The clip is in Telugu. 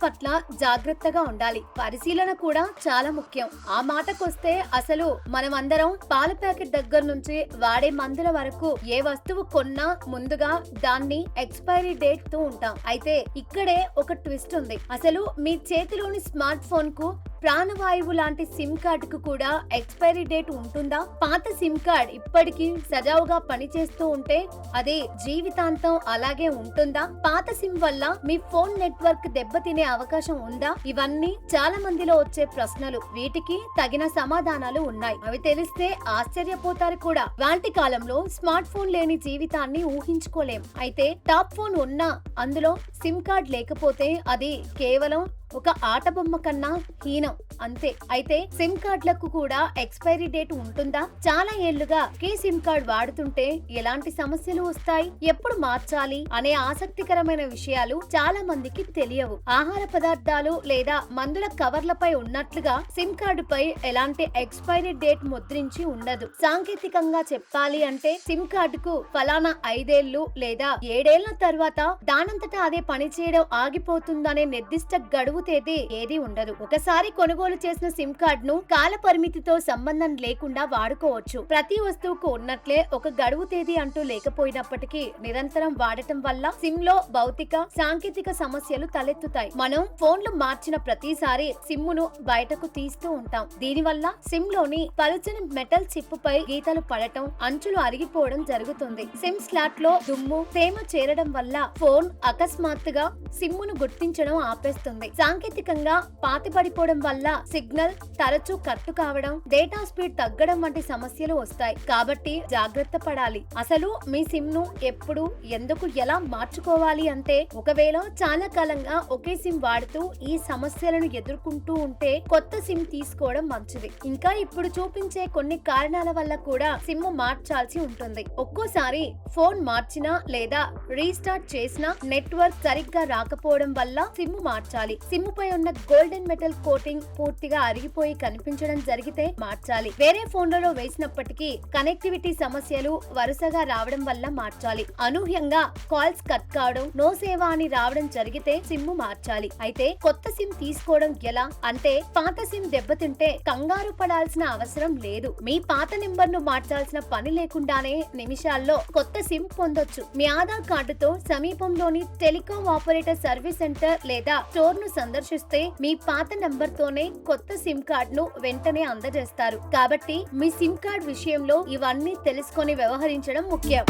పట్ల జాగ్రత్తగా ఉండాలి. పరిశీలన కూడా చాలా ముఖ్యం. ఆ మాటకొస్తే అసలు మనమందరం పాల ప్యాకెట్ దగ్గర నుంచి వాడే మందుల వరకు ఏ వస్తువు కొన్నా ముందుగా దాన్ని ఎక్స్పైరీ డేట్ తో ఉంటాం. అయితే ఇక్కడే ఒక ట్విస్ట్ ఉంది. అసలు మీ చేతిలోని స్మార్ట్ ఫోన్ కు ప్రాణవాయువు లాంటి సిమ్ కార్డ్ కు కూడా ఎక్స్పైరీ డేట్ ఉంటుందా? పాత సిమ్ కార్డ్ ఇప్పటికీ సజావుగా పనిచేస్తూ ఉంటే అది జీవితాంతం అలాగే ఉంటుందా? పాత సిమ్ వల్ల మీ ఫోన్ నెట్వర్క్ దెబ్బతినే అవకాశం ఉందా? ఇవన్నీ చాలా మందిలో వచ్చే ప్రశ్నలు. వీటికి తగిన సమాధానాలు ఉన్నాయి. అవి తెలిస్తే ఆశ్చర్యపోతారు కూడా. వాటి కాలంలో స్మార్ట్ ఫోన్ లేని జీవితాన్ని ఊహించుకోలేం. అయితే టాప్ ఫోన్ ఉన్నా అందులో సిమ్ కార్డ్ లేకపోతే అది కేవలం ఒక ఆట బొమ్మ కన్నా హీనం అంతే. అయితే సిమ్ కార్డులకు కూడా ఎక్స్పైరీ డేట్ ఉంటుందా? చాలా ఏళ్లుగా కే సిమ్ కార్డ్ వాడుతుంటే ఎలాంటి సమస్యలు వస్తాయి, ఎప్పుడు మార్చాలి అనే ఆసక్తికరమైన విషయాలు చాలా మందికి తెలియవు. ఆహార పదార్థాలు లేదా మందుల కవర్లపై ఉన్నట్లుగా సిమ్ కార్డు పై ఎలాంటి ఎక్స్పైరీ డేట్ ముద్రించి ఉండదు. సాంకేతికంగా చెప్పాలి అంటే సిమ్ కార్డుకు ఫలానా 5 ఏళ్లు లేదా 7 ఏళ్ల తర్వాత దానంతటా అదే పనిచేయడం ఆగిపోతుందనే నిర్దిష్ట గడువు తేదీ ఏది ఉండదు. ఒకసారి కొనుగోలు చేసిన సిమ్ కార్డ్ ను కాల పరిమితితో సంబంధం లేకుండా వాడుకోవచ్చు. ప్రతి వస్తువుకు ఉన్నట్లే ఒక గడువు తేదీ అంటూ లేకపోయినప్పటికీ నిరంతరం వాడటం వల్ల సిమ్ లో భౌతిక సాంకేతిక సమస్యలు తలెత్తుతాయి. మనం ఫోన్లు మార్చిన ప్రతిసారి సిమ్ ను బయటకు తీస్తూ ఉంటాం. దీనివల్ల సిమ్ లోని పలుచని మెటల్ చిప్ పై గీతలు పడటం, అంచులు అరిగిపోవడం జరుగుతుంది. సిమ్ స్లాట్ లో దుమ్ము, తేమ చేరడం వల్ల ఫోన్ అకస్మాత్తుగా సిమ్మును గుర్తించడం ఆపేస్తుంది. సాంకేతికంగా పాతిపడిపోవడం వల్ల సిగ్నల్ తరచూ కట్టు కావడం, డేటా స్పీడ్ తగ్గడం వంటి సమస్యలు వస్తాయి. కాబట్టి జాగ్రత్త పడాలి. అసలు మీ సిమ్ ను ఎప్పుడు, ఎందుకు, ఎలా మార్చుకోవాలి అంటే ఒకవేళ చాలా కాలంగా ఒకే సిమ్ వాడుతూ ఈ సమస్యలను ఎదుర్కొంటూ ఉంటే కొత్త సిమ్ తీసుకోవడం మంచిది. ఇంకా ఇప్పుడు చూపించే కొన్ని కారణాల వల్ల కూడా సిమ్ మార్చాల్సి ఉంటుంది. ఒక్కోసారి ఫోన్ మార్చినా లేదా రీస్టార్ట్ చేసినా నెట్వర్క్ సరిగ్గా రాకపోవడం వల్ల సిమ్ మార్చాలి. సిమ్ పై ఉన్న గోల్డెన్ మెటల్ కోటింగ్ పూర్తిగా అరిగిపోయి కనిపించడం జరిగితే మార్చాలి. వేరే ఫోన్లలో వేసినప్పటికీ కనెక్టివిటీ సమస్యలు వరుసగా రావడం వల్ల మార్చాలి. అనూహ్యంగా కాల్స్ కట్ కావడం, నో సేవ అని రావడం జరిగితే సిమ్ మార్చాలి. అయితే కొత్త సిమ్ తీసుకోవడం ఎలా అంటే పాత సిమ్ దెబ్బతింటే కంగారు పడాల్సిన అవసరం లేదు. మీ పాత నెంబర్ ను మార్చాల్సిన పని లేకుండానే నిమిషాల్లో కొత్త సిమ్ పొందొచ్చు. మీ ఆధార్ కార్డుతో సమీపంలోని టెలికాం ఆపరేటర్ సర్వీస్ సెంటర్ లేదా స్టోర్ ను సందర్శిస్తే మీ పాత నెంబర్ తోనే కొత్త సిమ్ కార్డ్ ను వెంటనే అందజేస్తారు. కాబట్టి మీ సిమ్ కార్డ్ విషయంలో ఇవన్నీ తెలుసుకొని వ్యవహరించడం ముఖ్యం.